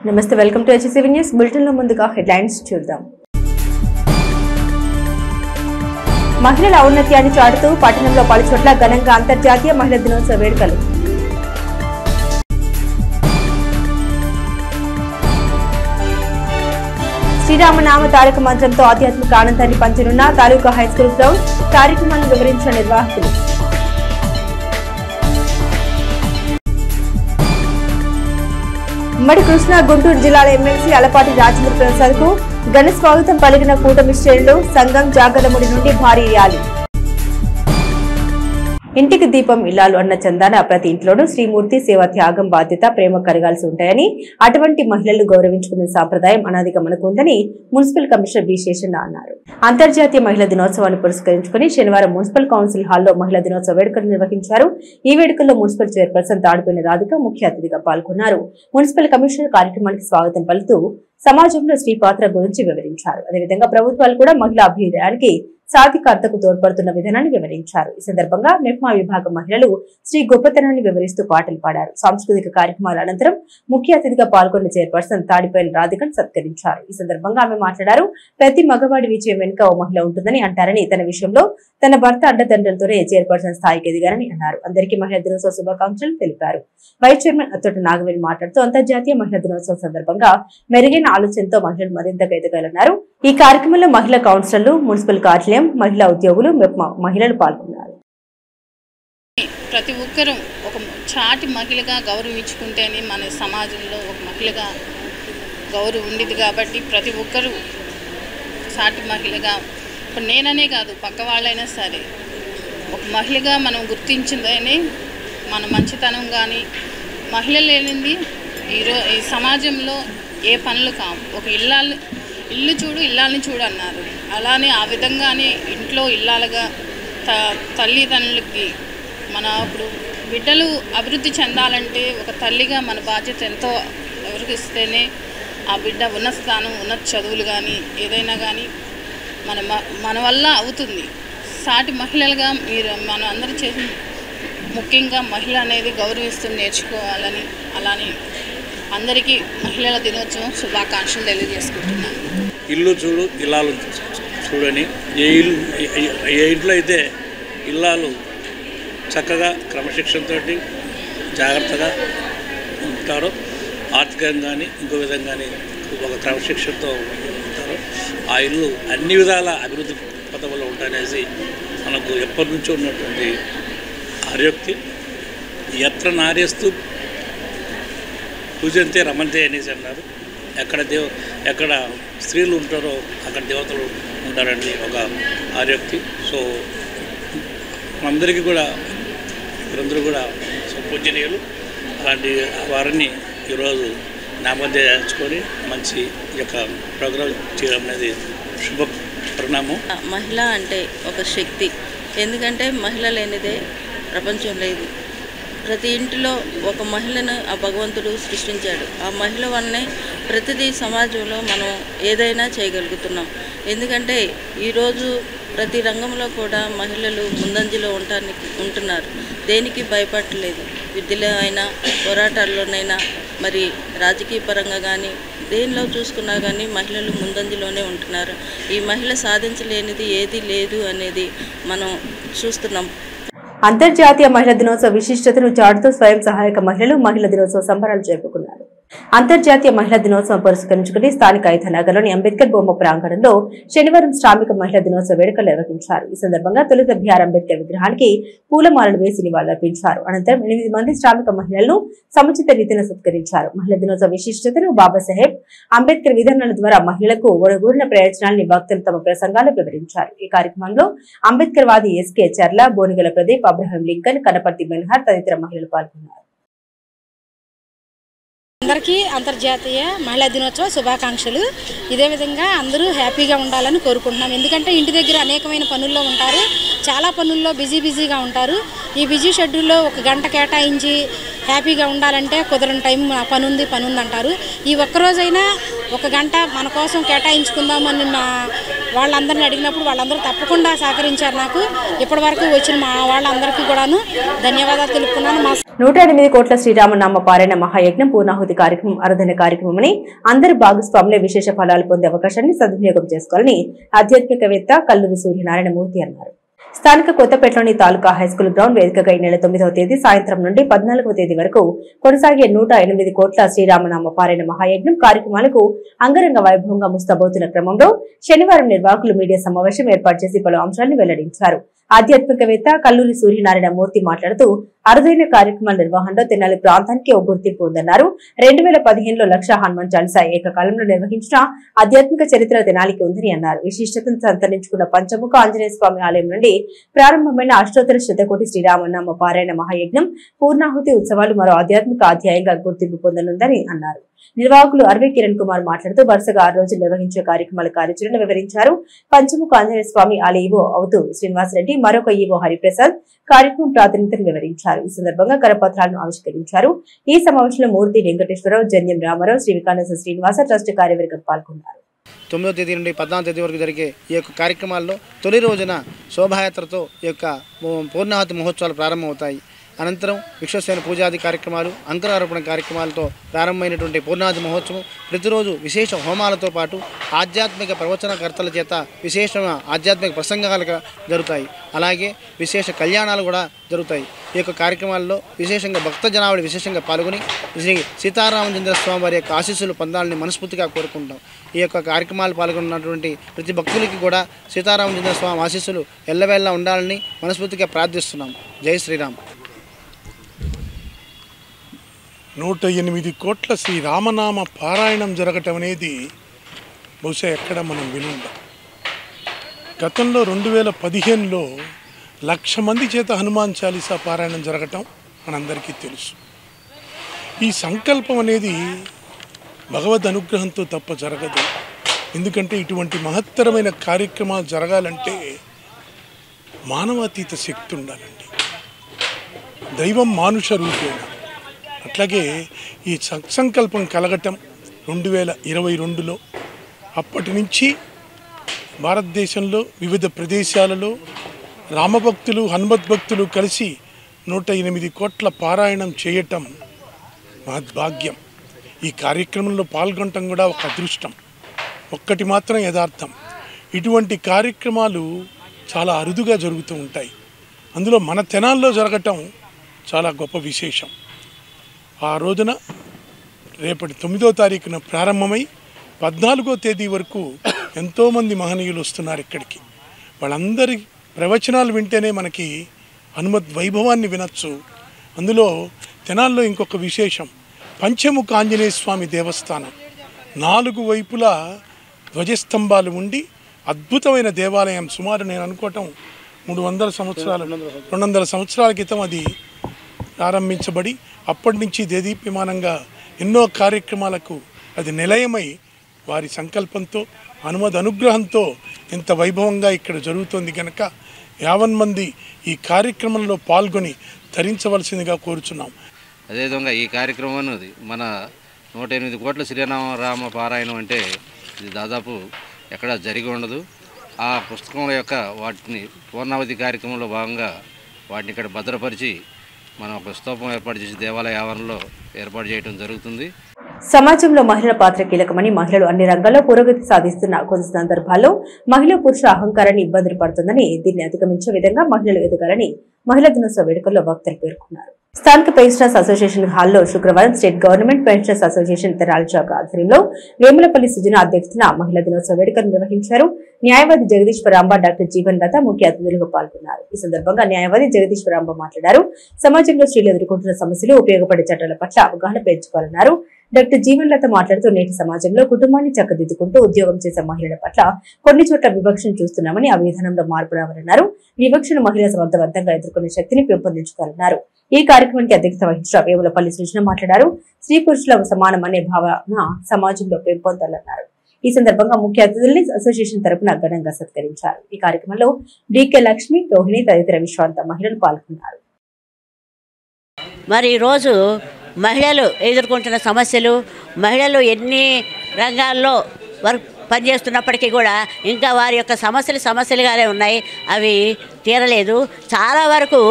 నమస్తే, welcome to HCV news bulletin లో ముందుగా హెడ్లైన్స్ చూద్దాం. మహిళల ఔన్నత్యాన్ని చాటుతూ పట్టణంలో పలుచోట్ల ఘనంగా అంతర్జాతీయ మహిళా దినోత్సవ వేడుకలు. శ్రీరామనామ తారక మంత్రంతో ఆధ్యాత్మిక ఆనందాన్ని పంచనున్న తాలూకా హైస్కూల్ గ్రౌండ్ కార్యక్రమాలను వివరించిన నిర్వాహకులు. ఉమ్మడి కృష్ణా గుంటూరు జిల్లాల ఎమ్మెల్సీ అలపాటి రాజేంద్ర ప్రసాద్ కు ఘన స్వాగతం పలికిన కూటమి శ్రేణులు. సంఘం జాగలముడి నుండి భారీ ర్యాలీ. ఇంటికి దీపం ఇల్లాలు అన్న చందాన ప్రతి ఇంట్లోనూ శ్రీమూర్తి సేవ, త్యాగం, బాధ్యత, ప్రేమ కరగాల్సి ఉంటాయని, అటువంటి మహిళలు గౌరవించుకునే సాంప్రదాయం అనాదిగా మనకు ఉందని మున్సిపల్ కమిషనర్ బి శేషన్న అన్నారు. అంతర్జాతీయ మహిళా దినోత్సవాన్ని పురస్కరించుకుని శనివారం మున్సిపల్ కౌన్సిల్ హాల్లో మహిళా దినోత్సవ వేడుకలు నిర్వహించారు. ఈ వేడుకల్లో మున్సిపల్ చైర్పర్సన్ తాడిపోయిన రాధిక ముఖ్య అతిథిగా పాల్గొన్నారు. మున్సిపల్ కమిషనర్ కార్యక్రమానికి స్వాగతం పలుకుతూ సమాజంలో స్త్రీ పాత్ర గురించి వివరించారు. అదేవిధంగా ప్రభుత్వాలు కూడా మహిళా అభ్యుదయానికి సాధికారతకు తోడ్పడుతున్న విధానాన్ని వివరించారు. ఈ సందర్భంగా మెప్మా విభాగం మహిళలు శ్రీ గొప్పతనాన్ని వివరిస్తూ పాటలు పాడారు. సాంస్కృతిక కార్యక్రమాల అనంతరం ముఖ్య అతిథిగా పాల్గొన్న చైర్పర్సన్ తాడిపల్లి రాధికను సత్కరించారు. ఈ సందర్భంగా ఆమె మాట్లాడారు. ప్రతి మగవాడి విజయం వెనుక ఓ మహిళ ఉంటుందని అంటారని, తన విషయంలో తన భర్త అండదండలతోనే చైర్పర్సన్ స్థాయికి ఎదిగారని అన్నారు. అందరికీ మహిళా దినోత్సవ శుభాకాంక్షలు తెలిపారు. వైస్ చైర్మన్ అత్తోటి నాగవేణి మాట్లాడుతూ అంతర్జాతీయ మహిళా దినోత్సవం సందర్భంగా మెరుగైన ఆలోచనతో మహిళలు మరింతగా ఎదగాలన్నారు. ఈ కార్యక్రమంలో మహిళా కౌన్సిలర్లు, మున్సిపల్ కార్యాలయం, మహిళా ఉద్యోగులు, మహిళలు పాల్గొన్నారు. ప్రతి ఒక్కరూ ఒక చాటి మహిళగా గౌరవించుకుంటేనే మన సమాజంలో ఒక మహిళగా గౌరవం ఉండేది. కాబట్టి ప్రతి ఒక్కరూ చాటి మహిళగా, ఇప్పుడు నేననే కాదు పక్క వాళ్ళైనా సరే ఒక మహిళగా మనం గుర్తించిందని మన మంచితనం. కానీ మహిళ లేనిది ఈ సమాజంలో ఏ పనులు కావు. ఒక ఇల్లు చూడు ఇల్లాలని చూడు అన్నారు. అలానే ఆ విధంగానే ఇంట్లో ఇల్లాలుగా తల్లిదండ్రులకి మన ఇప్పుడు బిడ్డలు అభివృద్ధి చెందాలంటే ఒక తల్లిగా మన బాధ్యత ఎంతో ఎవరికి ఇస్తేనే ఆ బిడ్డ ఉన్నత స్థానం, ఉన్నత చదువులు కానీ ఏదైనా కానీ మన వల్ల అవుతుంది. సాటి మహిళలుగా మనం అందరూ చేసి ముఖ్యంగా మహిళ అనేది గౌరవిస్తూ నేర్చుకోవాలని, అలానే అందరికీ మహిళల దినోత్సవం శుభాకాంక్షలు తెలియజేసుకుంటున్నాను. ఇల్లు చూడు ఇల్లాలు చూడని, ఏ ఇంట్లో అయితే ఇల్లాలు చక్కగా క్రమశిక్షణతో జాగ్రత్తగా ఉంటారో, ఆర్థికంగా కానీ ఇంకో విధంగా కానీ ఒక క్రమశిక్షణతో ఉంటారో, ఆ ఇల్లు అన్ని విధాల అభివృద్ధి పథంలో ఉంటాయనేసి మనకు ఎప్పటి నుంచో ఉన్నటువంటి ఆర్యోక్తి. ఎత్ర నార్యస్తు పూజంతే రమంతే అనేసి అన్నారు. ఎక్కడ స్త్రీలు ఉంటారో అక్కడ దేవతలు ఉంటారండి ఒక ఆర్యోక్తి. సో అందరికీ కూడా వీరందరూ కూడా పూజనీయులు. అలాంటి వారిని ఈరోజు నా మధ్య చేర్చుకొని మంచి యొక్క ప్రోగ్రాం చేయడం అనేది శుభ పరిణామం. మహిళ అంటే ఒక శక్తి. ఎందుకంటే మహిళ లేనిదే ప్రపంచం లేదు. ప్రతి ఇంటిలో ఒక మహిళను ఆ భగవంతుడు సృష్టించాడు. ఆ మహిళ వల్లనే ప్రతిదీ సమాజంలో మనం ఏదైనా చేయగలుగుతున్నాం. ఎందుకంటే ఈరోజు ప్రతి రంగంలో కూడా మహిళలు ముందంజలో ఉంటున్నారు. దేనికి భయపడలేదు. విద్యలో అయినా, పోరాటాల్లోనైనా, మరి రాజకీయ పరంగా కానీ దేనిలో చూసుకున్నా కానీ మహిళలు ముందంజలోనే ఉంటున్నారు. ఈ మహిళ సాధించలేనిది ఏది లేదు అనేది మనం చూస్తున్నాం. అంతర్జాతీయ మహిళా దినోత్సవ విశిష్టతను చాటుతూ స్వయం సహాయక మహిళలు మహిళా దినోత్సవ సంబరాలు జరుపుకున్నారు. అంతర్జాతీయ మహిళా దినోత్సవం పురస్కరించుకుని స్థానిక ఐతనగర్లోని అంబేద్కర్ బొమ్మ ప్రాంగణంలో శనివారం శ్రామిక మహిళా దినోత్సవ వేడుకలు నిర్వహించారు. ఈ సందర్భంగా తొలుత బిఆర్ అంబేద్కర్ విగ్రహానికి పూలమాలలు వేసి నివాళులర్పించారు. అనంతరం 8 మంది శ్రామిక మహిళలను సముచిత రీతిలో సత్కరించారు. మహిళా దినోత్సవ విశిష్టతను, బాబాసాహెబ్ అంబేద్కర్ విధానాల ద్వారా మహిళలకు ఒరగూరిన ప్రయోజనాలని వక్తలు తమ ప్రసంగాలు వివరించారు. ఈ కార్యక్రమంలో అంబేద్కర్ వాది ఎస్కే చర్ల, బోనిగల ప్రదీప్, అబ్రహం లింకన్, కనపర్తి మెన్హార్ తదితర మహిళలు పాల్గొన్నారు. అందరికీ అంతర్జాతీయ మహిళా దినోత్సవ శుభాకాంక్షలు. ఇదే విధంగా అందరూ హ్యాపీగా ఉండాలని కోరుకుంటున్నాం. ఎందుకంటే ఇంటి దగ్గర అనేకమైన పనుల్లో ఉంటారు, చాలా పనుల్లో బిజీగా ఉంటారు. ఈ బిజీ షెడ్యూల్లో ఒక గంట కేటాయించి హ్యాపీగా ఉండాలంటే కుదరని టైం, పని ఉంది అంటారు. ఈ ఒక్కరోజైనా ఒక గంట మన కోసం కేటాయించుకుందామని వాళ్ళందరినీ అడిగినప్పుడు వాళ్ళందరూ తప్పకుండా సహకరించారు. నాకు ఇప్పటి వరకు వచ్చిన మా వాళ్ళందరికీ కూడాను ధన్యవాదాలు తెలుపుకున్నాను. 108 కోట్ల శ్రీరామనామ పారాయణ మహాయజ్ఞం పూర్ణాహుతి కార్యక్రమం అరుదైన కార్యక్రమమని అందరూ భాగస్వాములే విశేష ఫలాలు పొందే అవకాశాన్ని సద్వినియోగం చేసుకోవాలని ఆధ్యాత్మికవేత్త కల్లూరి సూర్యనారాయణమూర్తి అన్నారు. స్థానిక కొత్తపేటలోని తాలూకా హైస్కూల్ గ్రౌండ్ వేదికగా ఈ నెల 9వ తేదీ సాయంత్రం నుండి 14వ తేదీ వరకు కొనసాగే 108 కోట్ల శ్రీరామనామ పారాయణ మహాయజ్ఞం కార్యక్రమాలకు అంగరంగ వైభవంగా ముస్తాబవుతున్న క్రమంలో శనివారం నిర్వాహకులు మీడియా సమావేశం ఏర్పాటు చేసి పలు అంశాలను వెల్లడించారు. ఆధ్యాత్మికవేత్త కల్లూరి సూర్యనారాయణమూర్తి మాట్లాడుతూ అరుదైన కార్యక్రమాల నిర్వహణలో తెనాలి ప్రాంతానికి ఓ గుర్తింపు ఉందన్నారు. 2015లో లక్ష హనుమాన్ చాలీసా ఏకకాలంలో నిర్వహించిన ఆధ్యాత్మిక చరిత్ర తెనాలికి ఉందని అన్నారు. విశిష్టతను సంతరించుకున్న పంచముఖ ఆంజనేయ స్వామి ఆలయం నుండి ప్రారంభమైన అష్టోత్తర శతకోటి శ్రీరామనామ పారాయణ మహాయజ్ఞం పూర్ణాహుతి ఉత్సవాలు మరో ఆధ్యాత్మిక అధ్యాయంగా గుర్తింపు పొందనుందని అన్నారు. నిర్వాహకులు అరవి కిరణ్ కుమార్ మాట్లాడుతూ వరుసగా 6 రోజులు నిర్వహించే కార్యక్రమాల కార్యాచరణ వివరించారు. పంచముఖ ఆంజనేయ స్వామి ఆలయ ఈవో అవుతూ శ్రీనివాసరెడ్డి, మరొక ఈవో హరిప్రసాద్ కార్యక్రమం ప్రాతినిధ్యం వివరించారు. ఈ సందర్భంగా కరపత్రాలను ఆవిష్కరించారు. ఈ సమావేశంలో మూర్తి వెంకటేశ్వరరావు, జన్యం రామారావు, శ్రీ వికానస శ్రీనివాస ట్రస్ట్ కార్యవర్గం పాల్గొన్నారు. 9వ తేదీ నుండి 14వ తేదీ వరకు జరిగే ఈ యొక్క కార్యక్రమాల్లో తొలి రోజున శోభాయాత్రతో ఈ యొక్క పూర్ణాహుతి మహోత్సవాలు ప్రారంభమవుతాయి. అనంతరం విశ్వసేన పూజాది కార్యక్రమాలు, అంకురారోపణ కార్యక్రమాలతో ప్రారంభమైనటువంటి పూర్ణాహుతి మహోత్సవం ప్రతిరోజు విశేష హోమాలతో పాటు ఆధ్యాత్మిక ప్రవచనకర్తల చేత విశేష ఆధ్యాత్మిక ప్రసంగాలుగా జరుగుతాయి. అలాగే విశేష కళ్యాణాలు కూడా జరుగుతాయి. ఈ యొక్క కార్యక్రమాల్లో విశేషంగా భక్త జనావళి విశేషంగా పాల్గొని శ్రీ సీతారామచంద్ర స్వామి వారి యొక్క ఆశీస్సులు పొందాలని మనస్ఫూర్తిగా కోరుకుంటాం. ఈ యొక్క కార్యక్రమాలు పాల్గొన్నటువంటి ప్రతి భక్తులకి కూడా సీతారామచంద్ర స్వామి ఆశీస్సులు ఎల్లవేళలా ఉండాలని మనస్ఫూర్తిగా ప్రార్థిస్తున్నాం. జై శ్రీరామ్. 108 కోట్ల శ్రీరామనామ పారాయణం జరగటం అనేది బహుశా ఎక్కడ మనం వినుండం. గతంలో 2015లో 1,00,000 మంది చేత హనుమాన్ చాలీసా పారాయణం జరగటం మనందరికీ తెలుసు. ఈ సంకల్పం అనేది భగవద్ అనుగ్రహంతో తప్ప జరగదు. ఎందుకంటే ఇటువంటి మహత్తరమైన కార్యక్రమాలు జరగాలంటే మానవాతీత శక్తి ఉండాలండి. దైవం మానుష రూపేణ. అట్లాగే ఈ సంకల్పం కలగటం 2022లో అప్పటి నుంచి భారతదేశంలో వివిధ ప్రదేశాలలో రామభక్తులు, హనుమద్భక్తులు కలిసి 108 కోట్ల పారాయణం చేయటం మహద్భాగ్యం. ఈ కార్యక్రమంలో పాల్గొనటం కూడా ఒక అదృష్టం. ఒక్కటి మాత్రం యథార్థం, ఇటువంటి కార్యక్రమాలు చాలా అరుదుగా జరుగుతూ ఉంటాయి. అందులో మన తెనాల్లో జరగటం చాలా గొప్ప విశేషం. ఆ రోజున రేపటి 9వ తారీఖున ప్రారంభమై 14వ తేదీ వరకు ఎంతోమంది మహనీయులు వస్తున్నారు ఇక్కడికి. వాళ్ళందరి ప్రవచనాలు వింటేనే మనకి హనుమద్ వైభవాన్ని వినొచ్చు. అందులో తెనాల్లో ఇంకొక విశేషం, పంచముఖ ఆంజనేయ స్వామి దేవస్థానం 4 వైపులా ధ్వజస్తంభాలు ఉండి అద్భుతమైన దేవాలయం. సుమారు నేను అనుకోవటం 200 సంవత్సరాల క్రితం అది ప్రారంభించబడి అప్పటి నుంచి దేదీప్యమానంగా ఎన్నో కార్యక్రమాలకు అది నిలయమై వారి సంకల్పంతో హనుమద్ అనుగ్రహంతో ఇంత వైభవంగా ఇక్కడ జరుగుతోంది కనుక 50 మంది ఈ కార్యక్రమంలో పాల్గొని ధరించవలసిందిగా కోరుచున్నాం. అదేవిధంగా ఈ కార్యక్రమం అనేది మన 108 కోట్ల శ్రీరామ పారాయణం అంటే ఇది దాదాపు ఎక్కడ జరిగి ఉండదు. ఆ పుస్తకంలో యొక్క వాటిని పూర్ణావతి కార్యక్రమంలో భాగంగా వాటిని ఇక్కడ భద్రపరిచి మనం ఒక స్తూపం ఏర్పాటు చేసి దేవాలయ ఆవరణలో ఏర్పాటు చేయడం జరుగుతుంది. సమాజంలో మహిళల పాత్ర కీలకమని, మహిళలు అన్ని రంగాల్లో పురోగతి సాధిస్తున్న కొన్ని సందర్భాల్లో మహిళా పురుష అహంకారాన్ని ఇబ్బందులు పడుతుందని, దీన్ని అధిగమించే విధంగా మహిళలు ఎదగాలని మహిళా దినోత్సవ వేడుకల్లో వక్తలు పేర్కొన్నారు. స్థానిక పెన్షనర్స్ అసోసియేషన్ హాల్లో శుక్రవారం state government pensioners association Tenali శాఖ ఆధ్వర్యంలో వేములపల్లి సుజన అధ్యక్షతన మహిళా దినోత్సవ వేడుకలు నిర్వహించారు. న్యాయవాది జగదీశ్వరాంబ, డాక్టర్ జీవన్ లత ముఖ్య అతిథులుగా పాల్గొన్నారు. ఈ సందర్భంగా న్యాయవాది జగదీశ్వరాంబ మాట్లాడారు. సమాజంలో స్త్రీలు ఎదుర్కొంటున్న సమస్యలు, ఉపయోగపడే చట్టాల పట్ల అవగాహన పెంచుకోవాలన్నారు. డాక్టర్ జీవన్ లత మాట్లాడుతూ నేటి సమాజంలో కుటుంబాన్ని చక్కదిద్దుకుంటూ ఉద్యోగం చేసే మహిళల పట్ల కొన్ని చోట్ల వివక్షను చూస్తున్నామని, ఆ విధానంలో మార్పు రావాలన్నారు. వివక్షను మహిళ సమర్థవంతంగా ఎదుర్కొనే శక్తిని పెంపొందించుకోవాలన్నారు. ఈ కార్యక్రమానికి అధ్యక్షత వహించిన వేములపల్లి సుజన మాట్లాడారు. స్త్రీ పురుషుల సమానం అనే భావన సమాజంలో పెంపొందాలన్నారు. ఈ సందర్భంగా ముఖ్య అతిథుల్ని అసోసియేషన్ తరపున ఘనంగా సత్కరించారు. ఈ కార్యక్రమంలో డికే లక్ష్మి, రోహిణి తదితర విశ్వాంత మహిళలు పాల్గొన్నారు. మరి ఈరోజు మహిళలు ఎదుర్కొంటున్న సమస్యలు, మహిళలు ఎన్ని రంగాల్లో వర్క్ పనిచేస్తున్నప్పటికీ కూడా ఇంకా వారి యొక్క సమస్యలుగానే ఉన్నాయి. అవి తీరలేదు. చాలా వరకు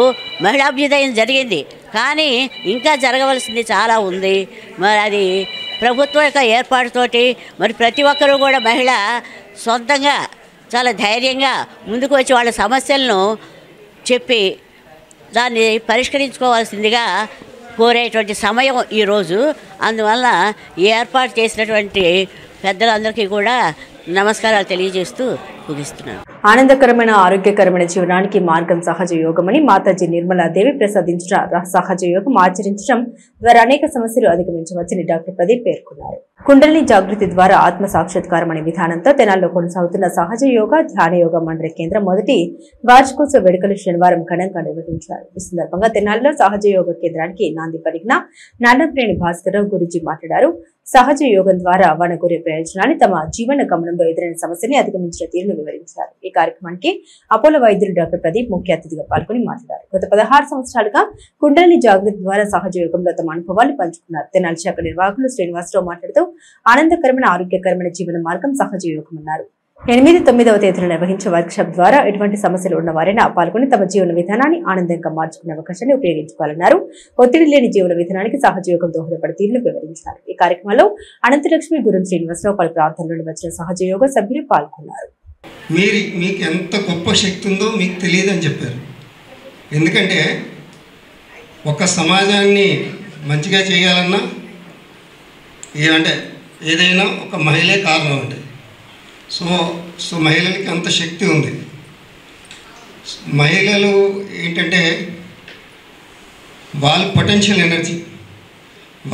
మహిళాభ్యుదయం జరిగింది. కానీ ఇంకా జరగవలసింది చాలా ఉంది. మరి అది ప్రభుత్వం యొక్క ఏర్పాటుతోటి మరి ప్రతి ఒక్కరూ కూడా మహిళ సొంతంగా చాలా ధైర్యంగా ముందుకు వచ్చి వాళ్ళ సమస్యలను చెప్పి దాన్ని పరిష్కరించుకోవాల్సిందిగా కోరేటువంటి సమయం ఈరోజు. అందువల్ల ఏర్పాటు చేసినటువంటి పెద్దలందరికీ కూడా నమస్కారాలు తెలియజేస్తూ ముగిస్తున్నాను. ఆనందకరమైన ఆరోగ్యకరమైన జీవనానికి మార్గం సహజ యోగమని మాతాజీ నిర్మలాదేవి ప్రసాదించిన సహజ యోగం ఆచరించడం ద్వారా అనేక సమస్యలు అధిగమించవచ్చని డాక్టర్ ప్రదీప్ పేర్కొన్నారు. కుండలిని జాగృతి ద్వారా ఆత్మ సాక్షాత్కారం అనే విధానంతో తెనాల్లో కొనసాగుతున్న సహజ యోగ ధ్యాన యోగ మండలి కేంద్రం మొదటి వార్షికోత్సవ వేడుకలు శనివారం ఘనంగా నిర్వహించారు. ఈ సందర్భంగా తెనాల్లో సహజ యోగ కేంద్రానికి నాంది పలికిన నాన్నప్రేణి భాస్కరరావు గురించి మాట్లాడారు. సహజ యోగం ద్వారా వనగూరే ప్రయోజనాన్ని తమ జీవన గమనంలో ఎదురైన సమస్యని అధిగమించిన తీరును వివరించారు. ఈ కార్యక్రమానికి అపోలో వైద్యులు డాక్టర్ ప్రదీప్ ముఖ్య అతిథిగా పాల్గొని మాట్లాడారు. గత 16 సంవత్సరాలుగా కుండలిని జాగృతి ద్వారా సహజ యోగంలో తమ అనుభవాలు పంచుకున్నారు. తెనాలి శాఖ నిర్వాహకులు శ్రీనివాసరావు మాట్లాడుతూ ఆనందకరమైన ఆరోగ్యకరమైన జీవన మార్గం సహజ యోగం అన్నారు. 8, 9వ తేదీన నిర్వహించే వర్క్ షాప్ ద్వారా ఎటువంటి సమస్యలు ఉన్నవారైనా పాల్గొని తమ జీవన విధానాన్ని ఆనందంగా మార్చుకునే అవకాశాన్ని ఉపయోగించుకోవాలన్నారు. ఒత్తిడి లేని జీవన విధానానికి సహజ యోగం దోహదపడే తీరును వివరించారు. ఈ కార్యక్రమంలో అనంతలక్ష్మి, గురం శ్రీనివాసరావు పలు ప్రాంతాల నుండి వచ్చిన సహజ యోగ సభ్యులు పాల్గొన్నారు. మీకు ఎంత గొప్ప శక్తి ఉందో మీకు తెలియదని చెప్పారు. ఎందుకంటే ఒక సమాజాన్ని మంచిగా చేయాలన్నా అంటే ఏదైనా ఒక మహిళే కారణం అంటే సో మహిళలకి అంత శక్తి ఉంది. మహిళలు ఏంటంటే వాళ్ళ పొటెన్షియల్ ఎనర్జీ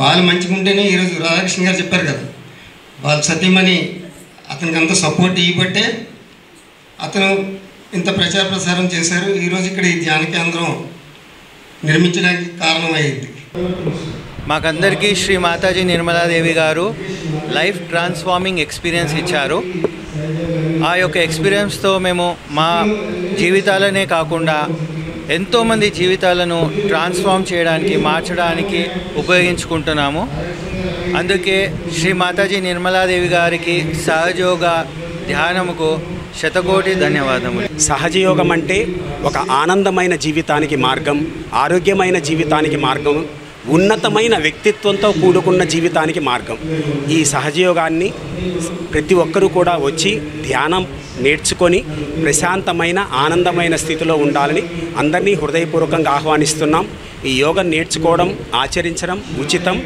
వాళ్ళు మంచిగా ఉంటేనే ఈరోజు రాధాకృష్ణ గారు చెప్పారు కదా, వాళ్ళ సతీమణి అతనికి అంత సపోర్ట్ ఇవ్వబట్టే అతను ఇంత ప్రచార ప్రసారం చేశారు. ఈరోజు ఇక్కడ ఈ ధ్యాన కేంద్రం నిర్మించడానికి కారణమైంది. మాకందరికీ శ్రీ మాతాజీ నిర్మలాదేవి గారు లైఫ్ ట్రాన్స్ఫార్మింగ్ ఎక్స్పీరియన్స్ ఇచ్చారు. ఆ యొక్క ఎక్స్పీరియన్స్తో మేము మా జీవితాలనే కాకుండా ఎంతోమంది జీవితాలను ట్రాన్స్ఫార్మ్ చేయడానికి, మార్చడానికి ఉపయోగించుకుంటున్నాము. అందుకే శ్రీ మాతాజీ నిర్మలాదేవి గారికి సహజయోగ ధ్యానముకు శతకోటి ధన్యవాదములు. సహజయోగం అంటే ఒక ఆనందమైన జీవితానికి మార్గం, ఆరోగ్యమైన జీవితానికి మార్గం, ఉన్నతమైన వ్యక్తిత్వంతో కూడుకున్న జీవితానికి మార్గం. ఈ సహజయోగాన్ని ప్రతి ఒక్కరూ కూడా వచ్చి ధ్యానం నేర్చుకొని ప్రశాంతమైన ఆనందమైన స్థితిలో ఉండాలని అందరినీ హృదయపూర్వకంగా ఆహ్వానిస్తున్నాం. ఈ యోగం నేర్చుకోవడం, ఆచరించడం ఉచితం.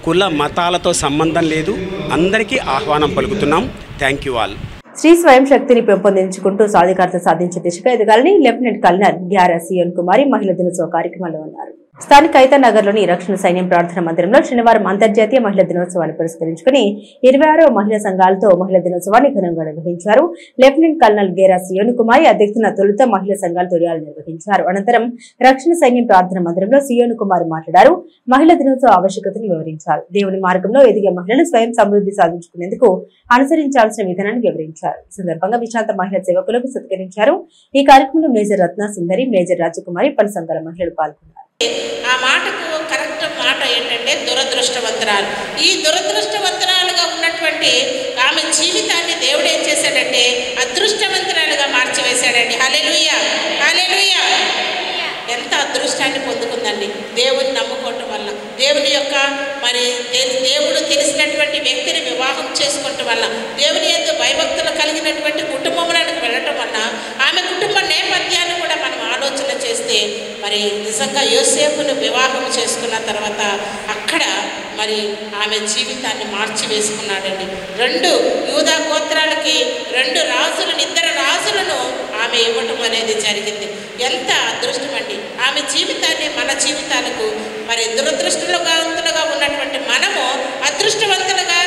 కుల మతాలతో సంబంధం లేదు. అందరికీ ఆహ్వానం పలుకుతున్నాం. Thank you all. స్త్రీ స్వయం శక్తిని పెంపొందించుకుంటూ సాధికారత సాధించే దిశగా ఎదగాలని లెఫ్టినెంట్ కల్నల్ గ్యారా సియోన్ కుమారి మహిళా దినోత్సవ కార్యక్రమంలో అన్నారు. స్థానిక ఐతానగర్లోని రక్షణ సైన్యం ప్రార్థన మందిరంలో శనివారం అంతర్జాతీయ మహిళా దినోత్సవాన్ని పురస్కరించుకుని 26వ మహిళా సంఘాలతో మహిళా దినోత్సవాన్ని ఘనంగా నిర్వహించారు. లెఫ్టినెంట్ కల్నల్ గేరా సియోన్ కుమారి అధ్యక్షతన తొలుత మహిళా సంఘాల తొలియాలు నిర్వహించారు. అనంతరం రక్షణ సైన్యం ప్రార్థన మందిరంలో సియోన్ కుమారి మాట్లాడారు. మహిళా దినోత్సవ ఆవశ్యకతను వివరించారు. దేవుని మార్గంలో ఎదిగే మహిళలు స్వయం సమృద్ధి సాధించుకునేందుకు అనుసరించాల్సిన విధానాన్ని వివరించారు. ఈ సందర్భంగా విశ్రాంత మహిళా సేవకులకు సత్కరించారు. ఈ కార్యక్రమంలో మేజర్ రత్న సుందరి, మేజర్ రాజకుమారి, పలు సంఘాల మహిళలు పాల్గొన్నారు. ఆ మాటకు కరెక్ట్ మాట ఏంటంటే దురదృష్టవంతురాలు. ఈ దురదృష్టవంతురాలుగా ఉన్నటువంటి ఆమె జీవితాన్ని దేవుడు ఏం చేశాడంటే అదృష్టవంతురాలుగా మార్చివేశాడండి. హల్లెలూయా, హల్లెలూయా. ఎంత అదృష్టాన్ని పొందుకుందండి దేవుని నమ్ముకోవటం వల్ల. దేవుని యొక్క దేవుడు తెలిసినటువంటి వ్యక్తిని వివాహం చేసుకోవటం వల్ల, దేవుని యందు భయభక్తులు కలిగినటువంటి కుటుంబంలోకి వెళ్ళటం వల్ల, ఆమె కుటుంబ నేపథ్యాన్ని కూడా మనం ఆలోచన చేస్తే నిజంగా యోసేపును వివాహం చేసుకున్న తర్వాత అక్కడ ఆమె జీవితాన్ని మార్చివేసుకున్నాడండి. 2 యూదా గోత్రాలకి 2 రాజులను, 2 రాజులను ఆమె ఇవ్వటం అనేది జరిగింది. ఎంత అదృష్టం అండి. ఆమె జీవితాన్ని మన జీవితాలకు దురదృష్టవంతులుగా ఉన్నటువంటి మనము అదృష్టవంతులుగా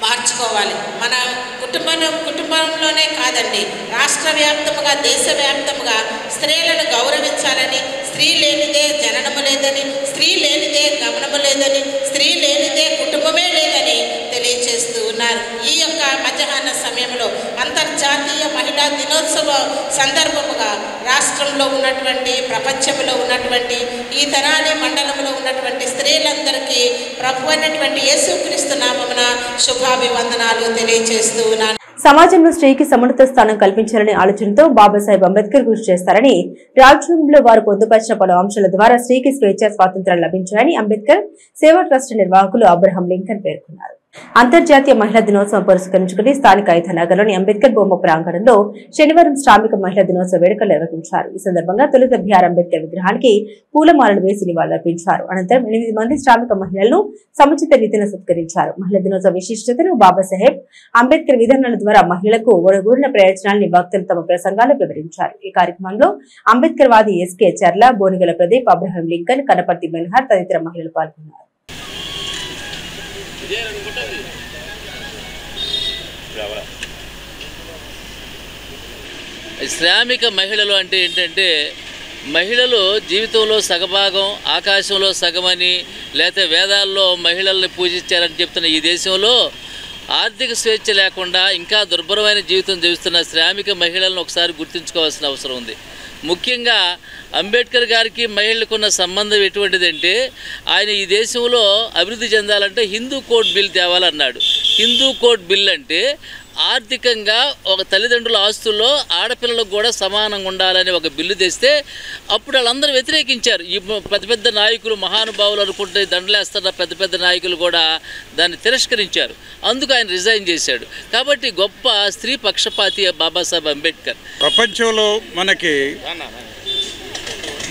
మార్చుకోవాలి. మన కుటుంబంలోనే కాదండి, రాష్ట్ర వ్యాప్తముగా, దేశవ్యాప్తముగా స్త్రీలను గౌరవించాలని, స్త్రీ లేనిదే జననము లేదని, స్త్రీ లేనిదే గమనము లేదని, స్త్రీ లేనిదే కుటుంబమే లేదని తెలియచేస్తూ ఉన్నారు. ఈ యొక్క మధ్యాహ్న సమయంలో అంతర్జాతీయ మహిళా దినోత్సవ సందర్భముగా రాష్ట్రంలో ఉన్నటువంటి, ప్రపంచంలో ఉన్నటువంటి, ఈ తెనాలి మండలంలో ఉన్నటువంటి స్త్రీలందరికీ ప్రభు అయినటువంటి యేసుక్రీస్తు నామమున శుభాభివందనాలు తెలియచేస్తూ ఉన్నాను. సమాజంలో స్త్రీకి సమున్నత స్థానం కల్పించాలనే ఆలోచనతో బాబాసాహెబ్ అంబేద్కర్ కృషి చేస్తారని రాజ్యాంగంలో వారు పొందుపరిచిన పలు అంశాల ద్వారా స్త్రీకి స్వేచ్ఛ స్వాతంత్రాలు లభించాయని అంబేద్కర్ సేవా ట్రస్ట్ నిర్వాహకులు అబ్రహం లింకన్ పేర్కొన్నారు. అంతర్జాతీయ మహిళా దినోత్సవం పురస్కరించుకుని స్థానిక ఐతనగర్లోని అంబేద్కర్ బొమ్మ ప్రాంగణంలో శనివారం శ్రామిక మహిళా దినోత్సవ వేడుకలు నిర్వహించారు. ఈ సందర్భంగా తొలుత బిఆర్ అంబేద్కర్ విగ్రహానికి పూలమాలలు వేసి నివాళులర్పించారు. అనంతరం 8 మంది శ్రామిక మహిళలను సముచిత రీతిలో సత్కరించారు. మహిళా దినోత్సవ విశిష్టతను బాబాసాహెబ్ అంబేద్కర్ విధానాల ద్వారా మహిళలకు ఒడగూరిన ప్రయోజనాలని వక్తలు తమ ప్రసంగాల్లో వివరించారు. ఈ కార్యక్రమంలో అంబేద్కర్ వాది ఎస్కే చర్ల, బోనిగల ప్రదీప్, అబ్రహం లింకన్, కనపర్తి బెన్హార్ తదితర మహిళలు పాల్గొన్నారు. శ్రామిక మహిళలు అంటే ఏంటంటే మహిళలు జీవితంలో సగభాగం ఆకాశంలో సగమని లేకపోతే వేదాల్లో మహిళల్ని పూజించారని చెప్తున్న ఈ దేశంలో ఆర్థిక స్వేచ్ఛ లేకుండా ఇంకా దుర్భరమైన జీవితం జీవిస్తున్న శ్రామిక మహిళలను ఒకసారి గుర్తుంచుకోవాల్సిన అవసరం ఉంది. ముఖ్యంగా అంబేద్కర్ గారికి మహిళలకున్న సంబంధం ఎటువంటిదంటే ఆయన ఈ దేశంలో అభివృద్ధి చెందాలంటే హిందూ కోడ్ బిల్ తేవాలన్నాడు. హిందూ కోడ్ బిల్ అంటే ఆర్థికంగా ఒక తల్లిదండ్రుల ఆస్తుల్లో ఆడపిల్లలకు కూడా సమానంగా ఉండాలని ఒక బిల్లు తెస్తే అప్పుడు వాళ్ళందరూ వ్యతిరేకించారు. ఈ పెద్ద పెద్ద నాయకులు మహానుభావులు అనుకుంటే దండలేస్తున్న పెద్ద పెద్ద నాయకులు కూడా దాన్ని తిరస్కరించారు. అందుకు ఆయన రిజైన్ చేశాడు. కాబట్టి గొప్ప స్త్రీ పక్షపాతి బాబాసాహెబ్ అంబేద్కర్. ప్రపంచంలో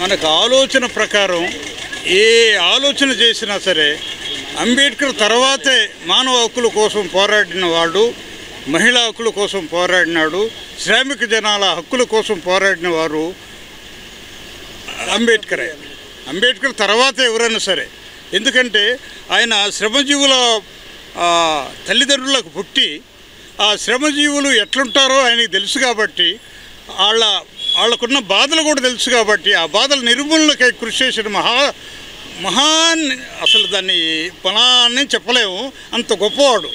మనకు ఆలోచన ప్రకారం ఏ ఆలోచన చేసినా సరే అంబేద్కర్ తర్వాతే మానవ హక్కుల కోసం పోరాడిన వాడు, మహిళా హక్కుల కోసం పోరాడినాడు, శ్రామిక జనాల హక్కుల కోసం పోరాడిన వారు అంబేద్కరే. అంబేద్కర్ తర్వాత ఎవరైనా సరే, ఎందుకంటే ఆయన శ్రమజీవుల తల్లిదండ్రులకు పుట్టి ఆ శ్రమజీవులు ఎట్లుంటారో ఆయనకు తెలుసు కాబట్టి వాళ్ళకున్న బాధలు కూడా తెలుసు కాబట్టి ఆ బాధల నిర్మూలనకై కృషి చేసిన మహాన్ అసలు దాన్ని పలాన్ని చెప్పలేము, అంత గొప్పవాడు.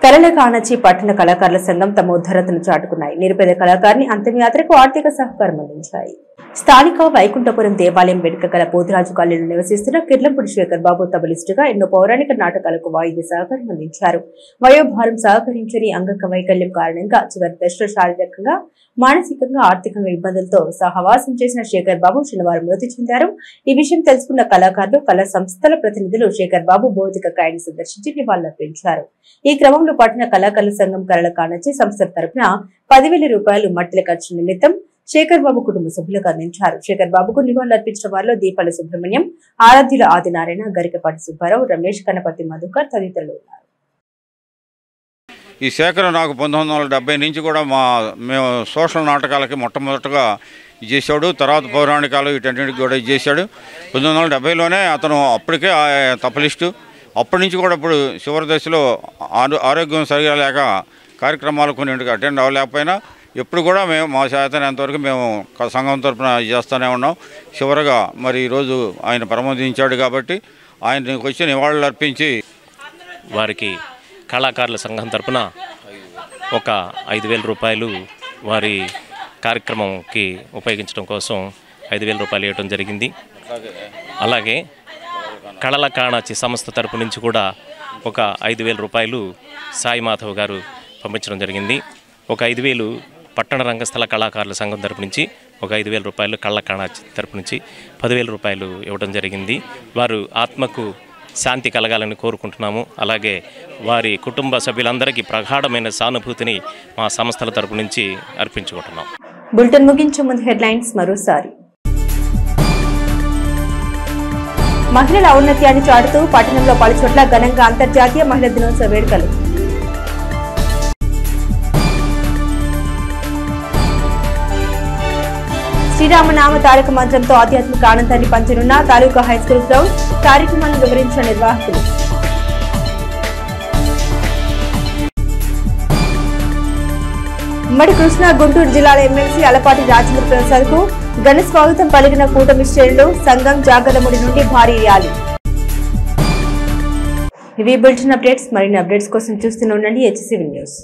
కళల కానచి పట్టణ కళాకారుల సంఘం తమ ఉద్ధరతను చాటుకున్నాయి. నిరుపేద కళాకారుని అంత్యయాత్రకు ఆర్థిక సహకారం అందించాయి. స్థానిక వైకుంఠపురం దేవాలయం వెనుక గల పోతురాజు కాలనీలో నివసిస్తున్న కిర్లంపూడి శేఖర్ బాబు తబలిస్టుగా ఎన్నో పౌరాణిక నాటకాలకు వాయిద్య సహకారం అందించారు. వయోభారం సహకరించని అంగక వైకల్యం కారణంగా చివరి దశలో శారీరకంగా, మానసికంగా, ఆర్థికంగా ఇబ్బందులతో సహవాసం చేసిన శేఖర్ బాబు శనివారం మృతి చెందారు. ఈ విషయం తెలుసుకున్న కళాకారులు, కళా సంస్థల ప్రతినిధులు శేఖర్ బాబు భౌతిక కాయాన్ని సందర్శించి నివాళులర్పించారు. ఈ క్రమంలో పట్టణ కళాకారుల సంఘం కళల కానచి సంస్థ తరపున 10,000 రూపాయలు మట్టిల ఖర్చు నిమిత్తం శేఖర్ బాబు కుటుంబ సభ్యులకు అందించారు. శేఖర్ బాబుకు నివాళులర్పించిన వారిలో దీపాల సుబ్రహ్మణ్యం, ఆరాధ్యుల ఆదినారాయణ, గరికపాటి సుబ్బారావు, రమేష్, కనపర్తి మధుకర్ తదితరులు ఉన్నారు. ఈ శేఖర్ నాకు 1970 నుంచి కూడా మేము సోషల్ నాటకాలకి మొట్టమొదటగా చేశాడు. తర్వాత పౌరాణికాలు వీటన్నిటికి కూడా చేశాడు. 1970లోనే అతను అప్పటికే తపలిస్టు. అప్పటి నుంచి కూడా ఇప్పుడు చివరి దశలో ఆరోగ్యం సరిగా లేక కార్యక్రమాలు కొన్నింటికి అటెండ్ అవ్వలేకపోయినా ఎప్పుడు కూడా మేము మా చేతనంతవరకు మేము సంఘం తరఫున చేస్తూనే ఉన్నాం. చివరగా మరి ఈరోజు ఆయన ప్రమోదించాడు కాబట్టి ఆయనకు వచ్చి నివాళులు అర్పించి వారికి కళాకారుల సంఘం తరఫున ఒక 5,000 రూపాయలు వారి కార్యక్రమంకి ఉపయోగించడం కోసం 5,000 రూపాయలు ఇవ్వడం జరిగింది. అలాగే కళల కాణాచి సంస్థ తరపు నుంచి కూడా ఒక 5,000 రూపాయలు సాయి మాధవ్ గారు పంపించడం జరిగింది. ఒక 5,000 పట్టణ రంగస్థల కళాకారుల సంఘం తరపు నుంచి, ఒక 5,000 రూపాయలు కళ్ళ కాణాచి తరపు నుంచి 10,000 రూపాయలు ఇవ్వడం జరిగింది. వారు ఆత్మకు శాంతి కలగాలని కోరుకుంటున్నాము. అలాగే వారి కుటుంబ సభ్యులందరికీ ప్రగాఢమైన సానుభూతిని మా సంస్థల తరపు నుంచి అర్పించుకుంటున్నాం. బులెటిన్ ముగించే ముందు హెడ్లైన్స్ మరోసారి. మహిళల ఔన్నత్యాన్ని చాటుతూ పట్టణంలో పలుచోట్ల ఘనంగా అంతర్జాతీయ మహిళా దినోత్సవ వేడుకలు. శ్రీరామనామ తారక మంత్రంతో ఆధ్యాత్మిక ఆనందాన్ని పంచనున్న తాలూకా హైస్కూల్ గ్రౌండ్. కార్యక్రమాన్ని వివరించిన నిర్వాహకులు. ఉమ్మడి కృష్ణా గుంటూరు జిల్లాల ఎమ్మెల్సీ అలపాటి రాజేంద్ర ప్రసాద్ కు ఘన స్వాగతం పలికిన కూటమి శ్రేణులు. సంఘం జాగలముడి నుండి భారీ ర్యాలీ. ఇవి బులెటిన్ అప్డేట్స్. మరిన్ని అప్డేట్స్ కోసం చూస్తూనే ఉండండి HCV న్యూస్.